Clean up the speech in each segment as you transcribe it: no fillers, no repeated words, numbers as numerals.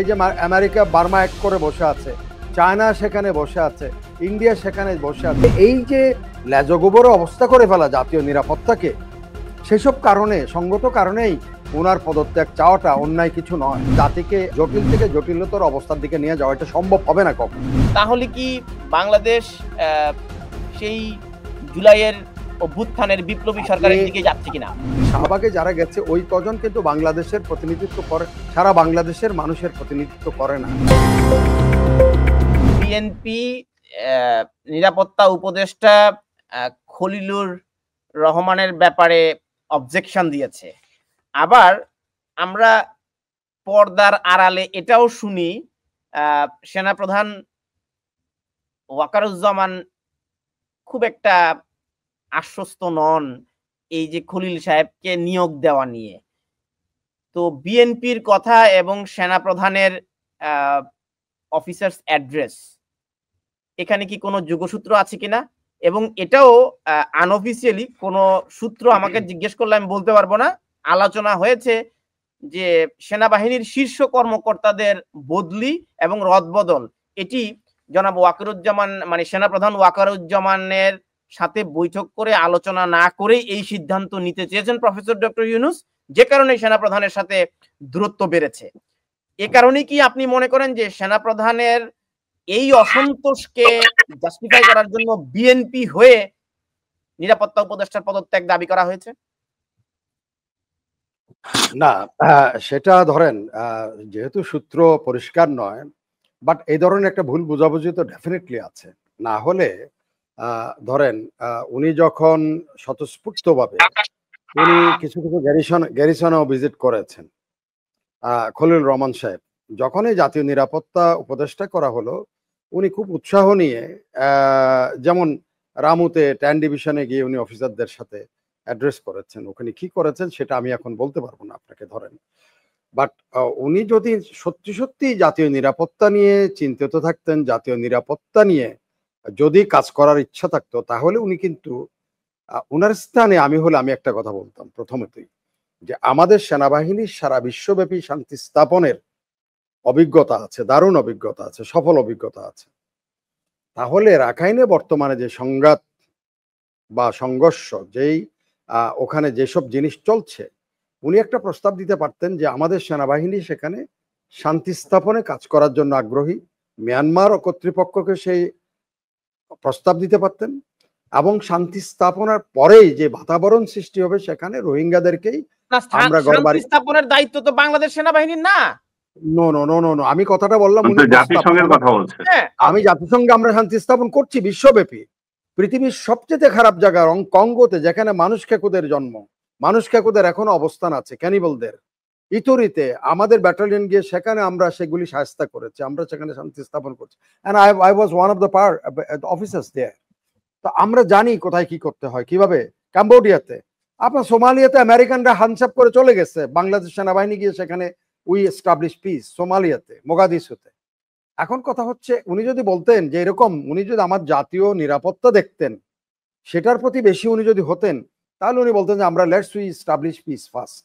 যে America Burma এক করে বসে আছে, চায়না সেখানে বসে আছে, ইন্ডিয়া সেখানে বসে আছে। এই যে লেজগোবর অবস্থা করে ফেলা জাতীয় নিরাপত্তাকে, সেসব কারণে সঙ্গত কারণেই ওনার পদত্যাগ চাওয়াটা অন্যায় কিছু নয়। জাতিকে জটিল থেকে জটিলতর অবস্থার দিকে নিয়ে যাওয়া এটা সম্ভব হবে না কখন। তাহলে কি বাংলাদেশ সেই জুলাইয়ের অভ্যুত্থানের বিপ্লবী সরকারের দিকে যাচ্ছে কিনা? শাহবাগে যারা গেছে ওই কজন কিন্তু বাংলাদেশের প্রতিনিধিত্ব করে, সারা বাংলাদেশের মানুষের প্রতিনিধিত্ব করে না। বিএনপি নিরাপত্তা উপদেষ্টা খলিলুর রহমানের ব্যাপারে অবজেকশন দিয়েছে। আবার আমরা পর্দার আড়ালে এটাও শুনি সেনাপ্রধান ওয়াকারুজ্জামান খুব একটা আশ্বস্ত নন এই যে খলিল সাহেবকে নিয়োগ দেওয়া নিয়ে। তো বিএনপির কথা এবং সেনাপ্রধানের অফিসার্স অ্যাড্রেস, এখানে কি কোনো যোগসূত্র আছে কিনা? এবং এটাও আনঅফিসিয়ালি কোনো সূত্র আমাকে জিজ্ঞেস করলে আমি বলতে পারবো না। আলোচনা হয়েছে যে সেনাবাহিনীর শীর্ষ কর্মকর্তাদের বদলি এবং রদবদল এটি জনাব ওয়াকারুজ্জামান মানে সেনাপ্রধান ওয়াকারুজ্জামানের সাথে বৈঠক করে আলোচনা না করেই এই সিদ্ধান্ত নিতে চেয়েছেন প্রফেসর ডক্টর ইউনূস, যে কারণে সেনাপ্রধানের সাথে দূরত্ব বেড়েছে। এ কারণে কি আপনি মনে করেন যে সেনাপ্রধানের এই অসন্তোষকে জাস্টিফাই করার জন্য বিএনপি হয়ে নিরাপত্তা উপদেষ্টার পদত্যাগ দাবি করা হয়েছে? না, সেটা ধরেন যেহেতু সূত্র পরিষ্কার নয়, বাট এই ধরনের একটা ভুল বোঝাবুঝি তো ডেফিনেটলি আছে। না হলে ধরেন উনি যখন স্বতঃস্ফূর্তভাবে উনি কিছু কিছু গ্যারিসনও ভিজিট করেছেন, খলিল রহমান সাহেব যখনই জাতীয় নিরাপত্তা উপদেষ্টা করা হলো, উনি খুব উৎসাহ নিয়ে যেমন রামুতে 10 ডিভিশনে গিয়ে উনি অফিসারদের সাথে অ্যাড্রেস করেছেন। ওখানে কি করেছেন সেটা আমি এখন বলতে পারবো না আপনাকে ধরেন। বাট উনি যদি সত্যি সত্যি জাতীয় নিরাপত্তা নিয়ে চিন্তিত থাকতেন, জাতীয় নিরাপত্তা নিয়ে যদি কাজ করার ইচ্ছা থাকতো, তাহলে উনি কিন্তু ওনার স্থানে আমি হলে আমি একটা কথা বলতাম প্রথমতই, যে আমাদের সেনাবাহিনীর সারা বিশ্বব্যাপী শান্তি স্থাপনের অভিজ্ঞতা আছে, দারুণ অভিজ্ঞতা আছে, সফল অভিজ্ঞতা আছে। তাহলে রাখাইনে বর্তমানে যে সংঘাত বা সংঘর্ষ, যেই ওখানে যেসব জিনিস চলছে, উনি একটা প্রস্তাব দিতে পারতেন যে আমাদের সেনাবাহিনী সেখানে শান্তি স্থাপনে কাজ করার জন্য আগ্রহী। মিয়ানমার কর্তৃপক্ষকে সেই প্রস্তাব দিতে পারতেন এবং শান্তি স্থাপনার পরেই যে বাতাবরণ সৃষ্টি হবে সেখানে রোহিঙ্গাদেরকেই আমরা শান্তি স্থাপনের দায়িত্ব তো বাংলাদেশ সেনাবাহিনীর না। No no no no no আমি কথাটা বললাম, জাতিসংঘের কথা বলছে। আমি জাতিসংঘে আমরা শান্তি স্থাপন করছি বিশ্বব্যাপী। পৃথিবীর সবচেয়ে খারাপ জায়গা কঙ্গোতে, যেখানে মানুষ খেকুদের জন্ম, মানুষ খেকুদের এখনো অবস্থান আছে, ক্যানিবলদের। ইতুরিতে আমাদের ব্যাটালিয়ন গিয়ে সেখানে আমরা সেগুলি সাহায্য করেছি, আমরা সেখানে শান্তি স্থাপন করছি। And I was one of the officers there. তো আমরা জানি কোথায় কি করতে হয়, কিভাবে। ক্যাম্বোডিয়াতে, আপনার সোমালিয়াতে আমেরিকানরা হ্যান্ডসাপ করে চলে গেছে, বাংলাদেশ সেনাবাহিনী গিয়ে সেখানে উই এস্টাবলিশ পিস। সোমালিয়াতে, মোগাদিসুতে। এখন কথা হচ্ছে, উনি যদি বলতেন যে এরকম, উনি যদি আমার জাতীয় নিরাপত্তা দেখতেন, সেটার প্রতি বেশি উনি যদি হতেন, তাহলে উনি বলতেন যে আমরা let's we establish piece first.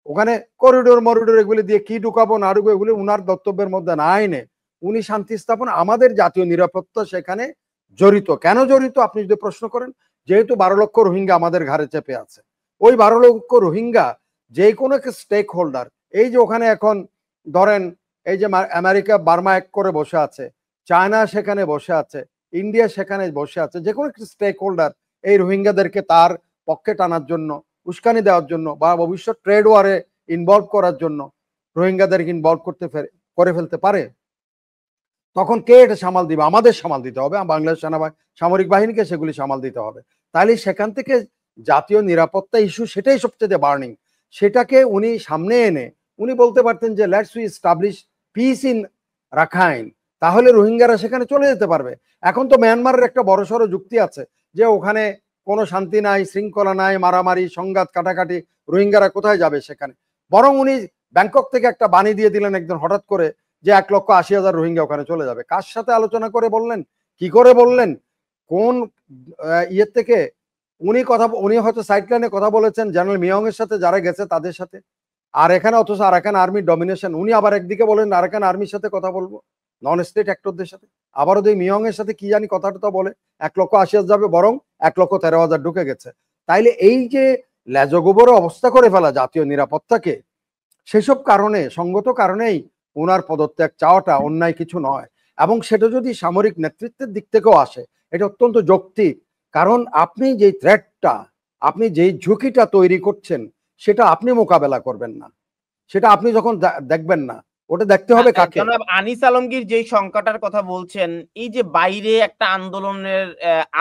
ওখানে করিডোর মরিডোর এগুলি দিয়ে কি ঢুকাবো না ঢুকবো এগুলি উনার বক্তব্যের মধ্যে না এনে উনি শান্তি স্থাপন, আমাদের জাতীয় নিরাপত্তা সেখানে জড়িত। কেন জড়িত আপনি যদি প্রশ্ন করেন, যেহেতু 12 লক্ষ রোহিঙ্গা আমাদের ঘাড়ে চেপে আছে। ওই 12 লক্ষ রোহিঙ্গা যে কোনো স্টেক হোল্ডার, এই যে ওখানে এখন ধরেন এই যে আমেরিকা বার্মা এক করে বসে আছে, চায়না সেখানে বসে আছে, ইন্ডিয়া সেখানে বসে আছে, যে কোনো স্টেক হোল্ডার এই রোহিঙ্গাদেরকে তার পক্ষে টানার জন্য, উস্কানি দেওয়ার জন্য বা ভবিষ্যৎ ট্রেড ওয়ারে ইনভলভ করার জন্য রোহিঙ্গাদেরকে ইনভলভ করে ফেলতে পারে। তখন কে এটা সামাল দিবে? আমাদের সামাল দিতে হবে, বাংলাদেশ সামরিক বাহিনীকে সেগুলি সামাল দিতে হবে। তাহলে সেখান থেকে জাতীয় নিরাপত্তা ইস্যু, সেটাই সবচেয়ে বার্নিং। সেটাকে উনি সামনে এনে উনি বলতে পারতেন যে let's we establish piece in Rakhine, তাহলে রোহিঙ্গারা সেখানে চলে যেতে পারবে। এখন তো মিয়ানমারের একটা বড়সড় যুক্তি আছে যে ওখানে কোনো শান্তি নাই, শৃঙ্খলা নাই, মারামারি, সংঘাত, কাটাকাটি, রোহিঙ্গারা কোথায় যাবে সেখানে। বরং উনি ব্যাংকক থেকে একটা বাণী দিয়ে দিলেন একদম হঠাৎ করে যে 1,80,000 রোহিঙ্গা ওখানে চলে যাবে। কার সাথে আলোচনা করে বললেন? কি করে বললেন? কোন ইয়ের থেকে উনি হয়তো সাইডলাইনে কথা বলেছেন জেনারেল মিয়ং এর সাথে, যারা গেছে তাদের সাথে। আর এখানে অথচ আরাকান আর্মির ডমিনেশন, উনি আবার একদিকে বলেন আরাকান আর্মির সাথে কথা বলবো, নন স্টেট অ্যাক্টরদের সাথে, আবার ওদের মিয়ং এর সাথে কি জানি কথাটা বলে 1,80,000 যাবে, বরং 1,13,000 ঢুকে গেছে। তাইলে এই যে লেজগোবরে অবস্থা করে ফেলা জাতীয় নিরাপত্তাকে, সেসব কারণে, সঙ্গত কারণেই ওনার পদত্যাগ চাওয়াটা অন্যায় কিছু নয়। এবং সেটা যদি সামরিক নেতৃত্বের দিক থেকেও আসে, এটা অত্যন্ত যৌক্তিক। কারণ আপনি যে থ্রেটটা, আপনি যেই ঝুঁকিটা তৈরি করছেন, সেটা আপনি মোকাবেলা করবেন না, সেটা আপনি যখন দেখবেন না, ওটা দেখতে হবে কাকে। জনাব আনিস আলমগীর যেই সংখ্যাটার কথা বলছেন, এই যে বাইরে একটা আন্দোলনের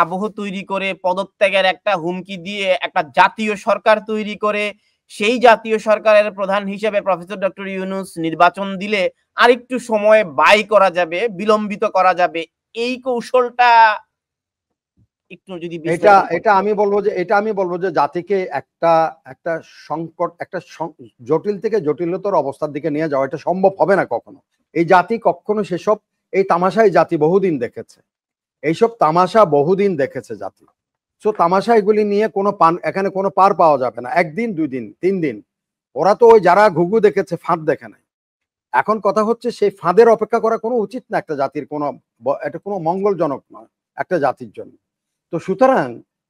আবহ তৈরি করে পদত্যাগের একটা হুমকি দিয়ে একটা জাতীয় সরকার তৈরি করে, সেই জাতীয় সরকারের প্রধান হিসেবে প্রফেসর ডক্টর ইউনূস নির্বাচন দিলে আরেকটু সময় ব্যয় করা যাবে, বিলম্বিত করা যাবে, এই কৌশলটা একটু যদি এটা আমি বলবো যে জাতিকে একটা সংকট, একটা জটিল থেকে জটিলতর অবস্থার দিকে নিয়ে যাওয়া, এটা সম্ভব হবে না কখনো। এই জাতি কখনো সেসব, এই তামাশাই জাতি বহুদিন দেখেছে, এইসব তামাশা বহুদিন দেখেছে জাতি। সো তামাশা এগুলি নিয়ে এখানে কোনো পার পাওয়া যাবে না, 1 দিন 2 দিন 3 দিন। ওরা তো ওই যারা ঘুঘু দেখেছে, ফাঁদ দেখে নাই। এখন কথা হচ্ছে সেই ফাঁদের অপেক্ষা করা কোনো উচিত না একটা জাতির, এটা কোনো মঙ্গলজনক নয় একটা জাতির জন্য। তো সুতরাং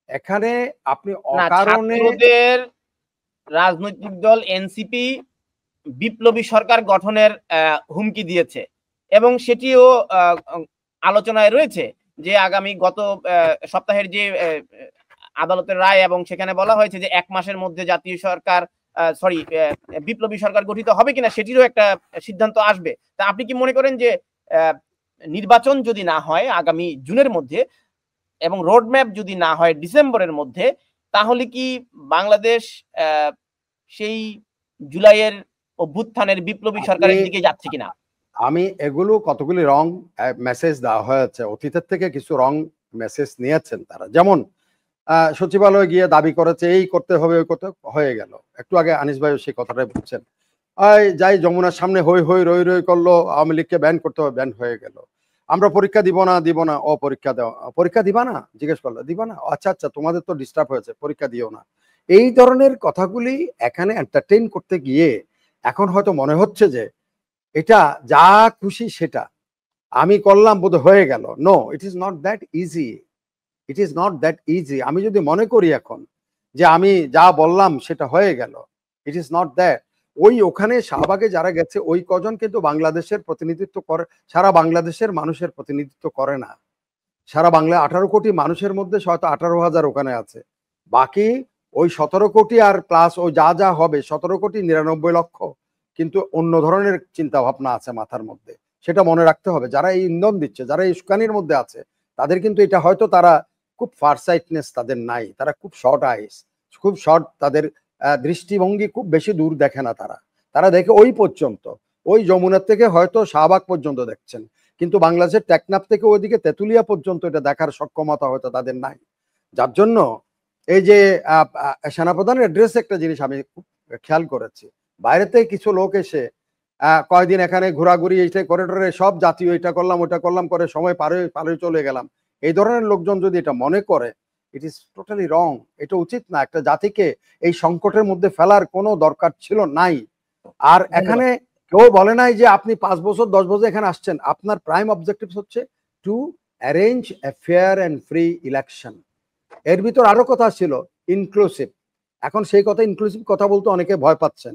এখানে আপনি অকারণে রাজনৈতিক দল এনসিপি বিপ্লবী সরকার গঠনের হুমকি দিয়েছে এবং সেটিও আলোচনায় রয়েছে যে আগামী গত সপ্তাহের যে আদালতের রায়, এবং সেখানে বলা হয়েছে যে 1 মাসের মধ্যে জাতীয় সরকার বিপ্লবী সরকার গঠিত হবে কিনা সেটিরও একটা সিদ্ধান্ত আসবে। তা আপনি কি মনে করেন যে নির্বাচন যদি না হয় আগামী জুনের মধ্যে এবং রোডম্যাপ যদি না হয় ডিসেম্বরের মধ্যে, তাহলে কি বাংলাদেশ সেই জুলাইয়ের অভ্যুত্থানের বিপ্লবী সরকারের দিকে যাচ্ছে কিনা? আমি এগুলো কতগুলি রং মেসেজ দেওয়া হয়েছে, অতীতের থেকে কিছু রং মেসেজ নিয়েছেন তারা। যেমন সচিবালয়ে গিয়ে দাবি করেছে এই করতে হবে, ওই করতে হয়ে গেল। একটু আগে আনিস ভাই সেই কথাটাই বলছেন, যাই যমুনার সামনে হই হই রই রই করলো, আওয়ামী লীগকে ব্যান করতে হবে, ব্যান হয়ে গেল। আমরা পরীক্ষা দিব না, পরীক্ষা দেওয়া, পরীক্ষা দিবা না, জিজ্ঞেস করলো দিবা না, আচ্ছা তোমাদের তো ডিস্টার্ব হয়েছে, পরীক্ষা দিও না। এই ধরনের কথাগুলি এখানে এন্টারটেইন করতে গিয়ে এখন হয়তো মনে হচ্ছে যে এটা যা খুশি সেটা আমি করলাম, বোধ হয়ে গেল। No, it is not that easy, it is not that easy. আমি যদি মনে করি এখন যে আমি যা বললাম সেটা হয়ে গেল, ইট ইজ নট দ্যাট। ওখানে শাহবাগে যারা গেছে ওই কজন কিন্তু বাংলাদেশের প্রতিনিধিত্ব করে, সারা বাংলাদেশের মানুষের প্রতিনিধিত্ব করে না। সারা বাংলায় 18 কোটি মানুষের মধ্যে হয়তো 18,000 ওখানে আছে, বাকি ওই 17 কোটি আর প্লাস ওই যা হবে 17 কোটি 99 লক্ষ কিন্তু অন্য ধরনের চিন্তা ভাবনা আছে মাথার মধ্যে, সেটা মনে রাখতে হবে। যারা এই ইন্ধন দিচ্ছে, যারা এই উস্কানির মধ্যে আছে, তাদের কিন্তু এটা হয়তো তারা খুব ফারসাইটনেস তাদের নাই, তারা খুব শর্ট আইস, খুব শর্ট, তাদের দৃষ্টিভঙ্গি খুব বেশি দূর দেখে না। তারা দেখে ওই পর্যন্ত, ওই যমুনার থেকে হয়তো শাহবাগ পর্যন্ত দেখছেন, কিন্তু বাংলাদেশের টেকনাফ থেকে ওইদিকে তেঁতুলিয়া পর্যন্ত এটা দেখার সক্ষমতা হয়তো তাদের নাই। যার জন্য এই যে সেনাপ্রধানের অ্যাড্রেস, একটা জিনিস আমি খুব খেয়াল করেছি, বাইরেতে কিছু লোক এসে কয়েকদিন এখানে ঘোরাঘুরি, এইটা করিডোরে সব জাতীয় এটা করলাম ওটা করলাম করে সময় পারে চলে গেলাম, এই ধরনের লোকজন যদি এটা মনে করে, ইট ইজ টোটালি রং। এটা উচিত না, একটা জাতিকে এই সংকটের মধ্যে ফেলার কোনো দরকার ছিল নাই। আর এখানে কেউ বলে নাই যে আপনি 5 বছর 10 বছর এখানে আসছেন, আপনার প্রাইম অবজেক্টিভ হচ্ছে to arrange a fair and free election. এর ভিতর আরো কথা ছিল ইনক্লুসিভ। এখন সেই কথা, ইনক্লুসিভ কথা বলতে অনেকে ভয় পাচ্ছেন,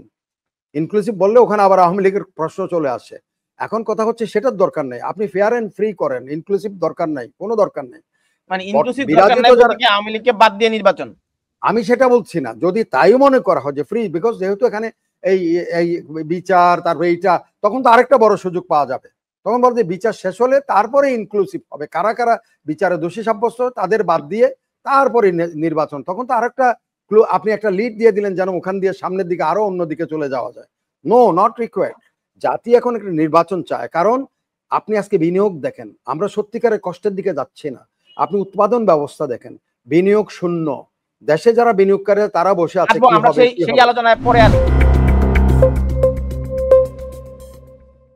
ইনক্লুসিভ বললে ওখানে আবার আওয়ামী লীগের প্রশ্ন চলে আসে। এখন কথা হচ্ছে সেটার দরকার নেই, আপনি ফেয়ার এন্ড ফ্রি করেন, ইনক্লুসিভ দরকার নাই, কোনো দরকার নেই। মানে ইনক্লুসিভ দরকার নাই বলতে কি আওয়ামী লীগকে বাদ দিয়ে নির্বাচন? আমি সেটা বলছি না, যদি তাই মনে করা হয় যে ফ্রি, বিকজ যেহেতু এখানে এই বিচার, তারপরে এইটা, তখন তো আরেকটা বড় সুযোগ পাওয়া যাবে। তখন বলতে বিচার শেষ হলে তারপরে ইনক্লুসিভ হবে, কারা কারা বিচারে দোষী সাব্যস্ত তাদের বাদ দিয়ে তারপরে নির্বাচন। তখন তো আরেকটা আপনি একটা লিড দিয়ে দিলেন যেন ওখান দিয়ে সামনের দিকে আরো অন্যদিকে চলে যাওয়া যায়। No, not required. জাতি এখন একটা নির্বাচন চায়, কারণ আপনি আজকে বিনিয়োগ দেখেন, আমরা সত্যিকারের কষ্টের দিকে যাচ্ছি না। আপনি উৎপাদন ব্যবস্থা দেখেন, বিনিয়োগ শূন্য, দেশে যারা বিনিয়োগকারী তারা বসে আছে, কি হবে, সেই আলোচনায় পরে আসবো।